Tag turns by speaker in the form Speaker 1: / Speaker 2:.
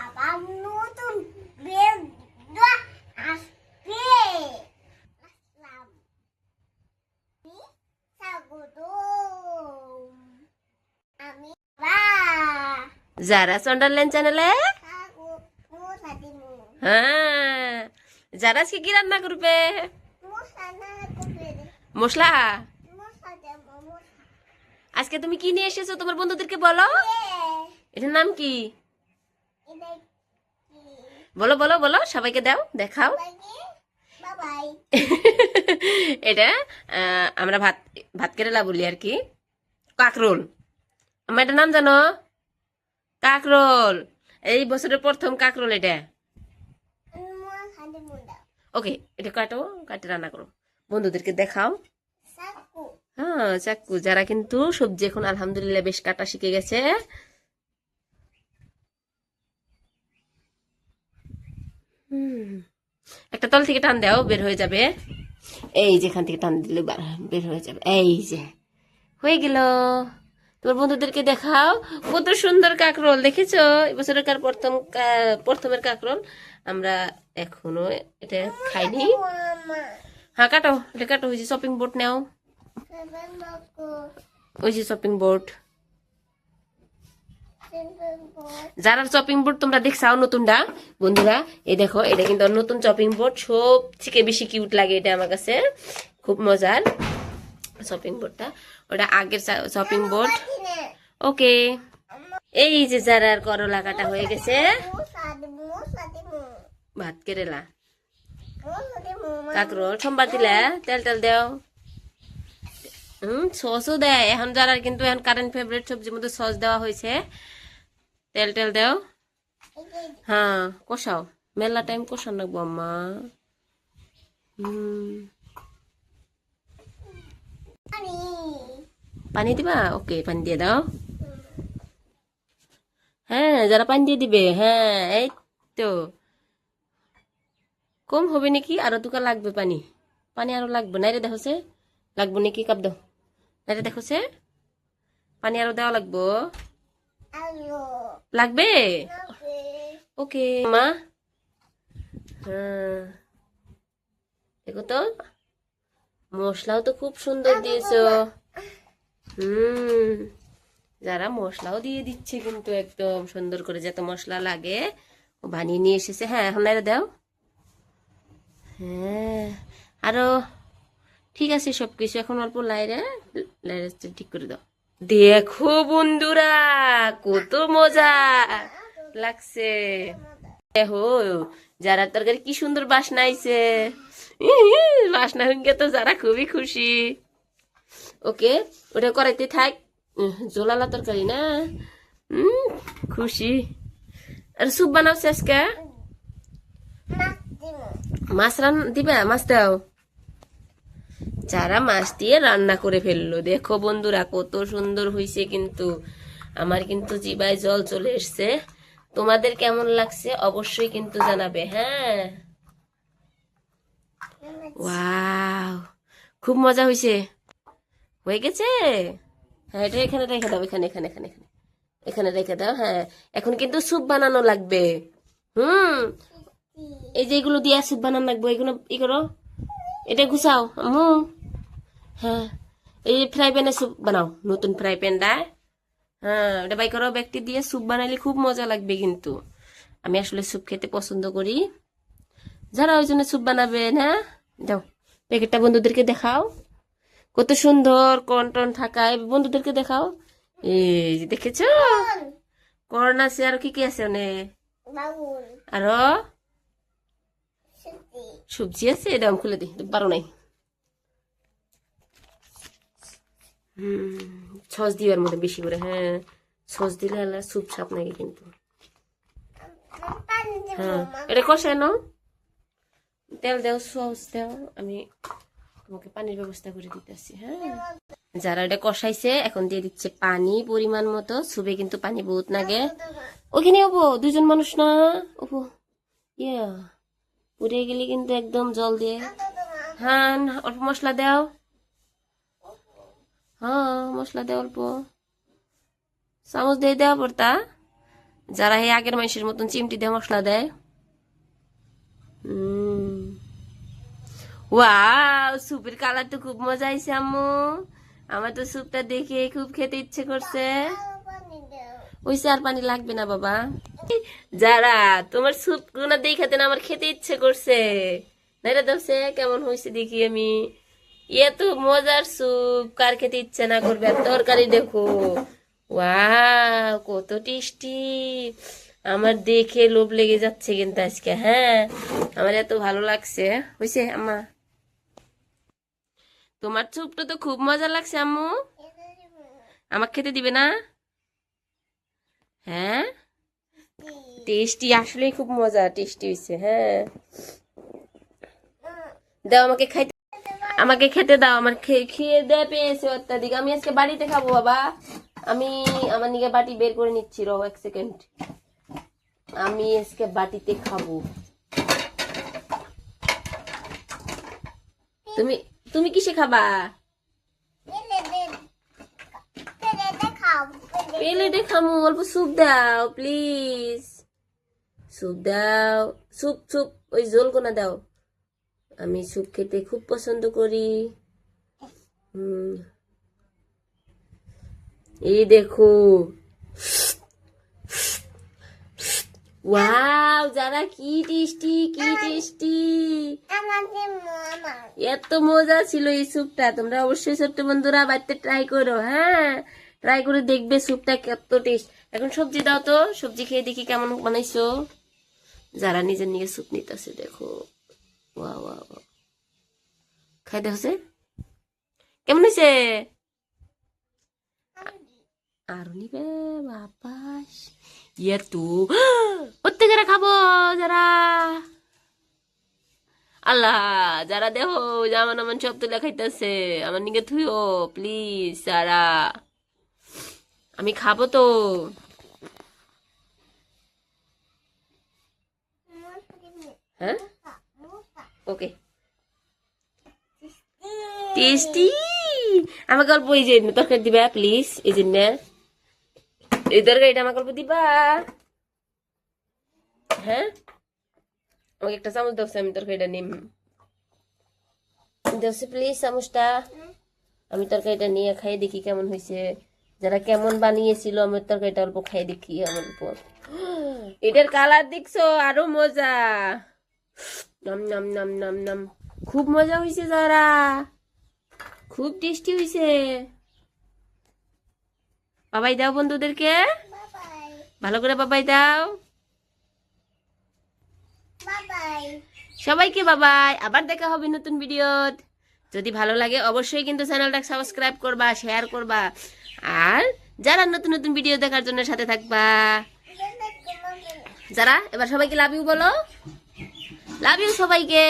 Speaker 1: আবার নতুন বেল আসবে। আসলাম। স্বাগতম। আমি
Speaker 2: জারাস ওয়ান্ডারল্যান্ড চ্যানেলে হ্যাঁ জারাস কি রান্না করবে? মশলা। আজকে তুমি কি নিয়ে এসেছো তোমার বন্ধুদেরকে বলো। এটার নাম কি? বলো বলো বলো, সবাইকে দাও, দেখাও। এটা আমরা ভাত ভাত কেরেলা বলি আর কি, কাকরোল। আমার এটার নাম জানো? কাকরোল। এই বছরের প্রথম কাকরোল এটা। ওকে, এটা কাটো, কাটে রান্না করো, বন্ধুদেরকে দেখাও। হ্যাঁ চাকু, যারা কিন্তু সবজি এখন আলহামদুলিল্লাহ বেশ কাটা শিখে গেছে। একটা তল থেকে টান দাও, বের হয়ে যাবে। এই যেখান থেকে টান দিলে বের হয়ে যাবে। এই যে হয়ে গেল। তোমার বন্ধুদেরকে দেখাও কত সুন্দর কাকরোল, দেখেছো? এবছরের প্রথমের কাকরোল। আমরা এখনো এটা খাইনি। হ্যাঁ কাটো, এটা কাটো। হয়েছে শপিং বোর্ড নাও, ওই যে শপিং বোর্ড। যারা শপিং বোর্ড তোমরা দেখছাও নতুনটা বন্ধুরা, এই দেখো এটা কিন্তু নতুন শপিং বোর্ড, সব থেকে বেশি কিউট লাগে এটা আমার কাছে, খুব মজার শপিং বোর্ডটা। ওটা আগের শপিং বোর্ড। ওকে, এই যে যারার করলা কাটা হয়ে গেছে। ভাত কেরেলা কাকরোল সোমবার দিলে তেল তেল দেও। সসও দেয় এখন যারা, কিন্তু এখন কারেন্ট ফেভারিট সবজির মধ্যে সস দেওয়া হয়েছে। তেল টেল দেও। হ্যাঁ কষাও, মেলা টাইম কষান রাখবো আম্মা। পানি দিবা? ওকে, পানি দিয়ে দাও। হ্যাঁ যারা পানি দিয়ে দিবে। হ্যাঁ এই তো, কম হবে নাকি? আরো দুকা লাগবে পানি, পানি আরো লাগবে। নাইরে দেখো সে লাগবো নাকি, কাপ দাও। নাইরে দেখো সে পানি আরো দেওয়া লাগবো, লাগবে। ওকে মা। হ্যাঁ দেখো তো, মশলাও তো খুব সুন্দর দিয়েছো। যারা মশলাও দিয়ে দিচ্ছে কিন্তু একদম সুন্দর করে, যত মশলা লাগে ও বানিয়ে নিয়ে এসেছে। হ্যাঁ এখন নাইরে দাও। হ্যাঁ আরো ঠিক আছে সবকিছু, এখন অল্প লাইরে লাইরে ঠিক করে দাও। দেখো বন্ধুরা কত মজা লাগছে। দেখো যারা তরকারি কি সুন্দর বাসনা আইছে। বাসনা হইগে তো যারা খুবই খুশি। ওকে ওটা করাইতে থাক, জোলালা তরকারি না। খুশি। আর স্যুপ বানাও আজকে। মাছ দিবা? মাছ দাও। যারা মাছ দিয়ে রান্না করে ফেললো, দেখো বন্ধুরা কত সুন্দর হয়েছে কিন্তু। আমার কিন্তু জিভায় জল চলে এসছে। তোমাদের কেমন লাগছে অবশ্যই কিন্তু জানাবে। হ্যাঁ ওয়াও, খুব মজা হয়েছে। হয়ে গেছে। হ্যাঁ এটা এখানে রেখে দাও, এখানে এখানে এখানে এখানে এখানে রেখে দাও। হ্যাঁ এখন কিন্তু স্যুপ বানানো লাগবে। এই যে এগুলো দিয়ে স্যুপ বানানো লাগবে, এগুলো ই করো, এটা ঘুষাও। হ্যাঁ এই ফ্রাই প্যানে স্যুপ বানাও, নতুন ফ্রাই প্যান দা। হ্যাঁ ওটা বাই করো, ব্যক্তি দিয়ে স্যুপ বানাইলে খুব মজা লাগবে কিন্তু। আমি আসলে স্যুপ খেতে পছন্দ করি, যারা ওই জন্য স্যুপ বানাবে না। যাও প্যাকেটটা বন্ধুদেরকে দেখাও, কত সুন্দর কর্ন টন থাকায় বন্ধুদেরকে দেখাও। এই যে দেখেছো কর্ন আছে, আর কি কি আছে অনেক, আরো সবজি আছে। এটা আমি খুলে দিই, পারো নাই। সস দিবার মধ্যে বেশি করে। হ্যাঁ সস দিলে আল্লাহ স্যুপ সাপ নাকি কিন্তু। হ্যাঁ এটা কষায় নাও, তেল দেও, সস দেও, আমি তোমাকে পানির ব্যবস্থা করে দিতেছি। হ্যাঁ যারা এটা কষাইছে এখন দিয়ে দিচ্ছে পানি পরিমাণ মতো। সুবে কিন্তু পানি বহুত লাগে। ওখানে ওপো দুজন মানুষ না, ওপো ইয়া পুড়ে গেলে কিন্তু একদম জল দিয়ে। হ্যাঁ অল্প মশলা দাও। হ্যাঁ মশলা দে অল্প, চামচ দিয়ে দেওয়া পড়তা। যারা এই আগের মানুষের মতন চিমটি দিয়ে মশলা দেয়। ওয়াও, স্যুপের কালার তো খুব মজা হয়েছে আম্মু। আমার তো স্যুপটা দেখে খুব খেতে ইচ্ছে করছে। ওই আর পানি লাগবে না বাবা। যারা তোমার স্যুপ গুলো দেখাতে না আমার খেতে ইচ্ছে করছে। না এটা দেখছে কেমন হয়েছে দেখি আমি। এত মজার স্যুপ কার খেতে ইচ্ছে না করবে। আর তরকারি দেখো, ওয়াও কত টেস্টি। আমার দেখে লোভ লেগে যাচ্ছে কিন্তু আজকে। হ্যাঁ, আমার এত ভালো লাগছে। হয়েছে আম্মা, তোমার স্যুপটা তো খুব মজা লাগছে আম্মু। আমাকে খেতে দিবে না? হ্যাঁ, টেস্টি, আসলে খুব মজা, টেস্টি হয়েছে। হ্যাঁ, দাও আমাকে খাইতে, আমাকে খেতে দাও। আমার খেয়ে দেয় পেয়েছে অত্যাধিক। আমি আজকে বাড়িতে খাবো বাবা। আমি আমার নিকে বাটি বের করে নিচ্ছি, রও 1 সেকেন্ড। আমি আজকে বাটিতে খাবো। তুমি তুমি কিসে খাবা? প্লেটে খামু। অল্প স্যুপ দাও প্লিজ, স্যুপ দাও। স্যুপ স্যুপ, ওই ঝোল কোনা দাও। আমি স্যুপ খেতে খুব পছন্দ করি। এই দেখো, ওয়াও যারা কি টেস্টি, কি টেস্টি। এত মজা ছিল এই স্যুপটা। তোমরা অবশ্যই ছোট্ট বন্ধুরা বাড়িতে ট্রাই করো। হ্যাঁ, ট্রাই করে দেখবে স্যুপটা কত টেস্ট। এখন সবজি দাও তো, সবজি খেয়ে দেখি কেমন বানাইছো। যারা নিজের নিয়ে স্যুপ নিতেছে দেখো, ওয়া ওয়া ওয়া, খাই দেখছে কেমন হয়েছে। আর নিবে বাবাস, ইয়ে তো প্রত্যেকেরা খাবো। যারা আল্লাহ, যারা দেখো যেমন আমার সব তুলে খাইতেছে, আমার নিকে থুইও প্লিজ। যারা আমি খাবো তো। হ্যাঁ, ওকে, টেস্টি। আমাকে অল্প এই যে তরকারি দিবা প্লিজ। এই জন্য এই তরকারিটা আমাকে অল্প দিবা। হ্যাঁ, আমাকে একটা চামচ দাও, আমি তরকারিটা নিম। দাও প্লিজ চামচটা। আমি তরকারিটা নিয়ে খাই দেখি কেমন হয়েছে। যারা কেমন বানিয়েছিল আমার তরকারিটা অল্প খাই দেখি। আমার উপর এটার কালার দেখছো, আরো মজা। নাম নাম নাম নাম নাম, খুব মজা হয়েছে। যারা খুব টেস্টি হয়েছে। বাবাই দাও বন্ধুদেরকে, ভালো করে বাবাই দাও সবাইকে। বাবাই, আবার দেখা হবে নতুন ভিডিও। যদি ভালো লাগে অবশ্যই কিন্তু চ্যানেলটা সাবস্ক্রাইব করবা, শেয়ার করবা। আর যারা নতুন নতুন ভিডিও দেখার জন্য সাথে থাকবা। যারা এবার সবাইকে লাভ ইউ বলো। লাভ ইউ সবাইকে।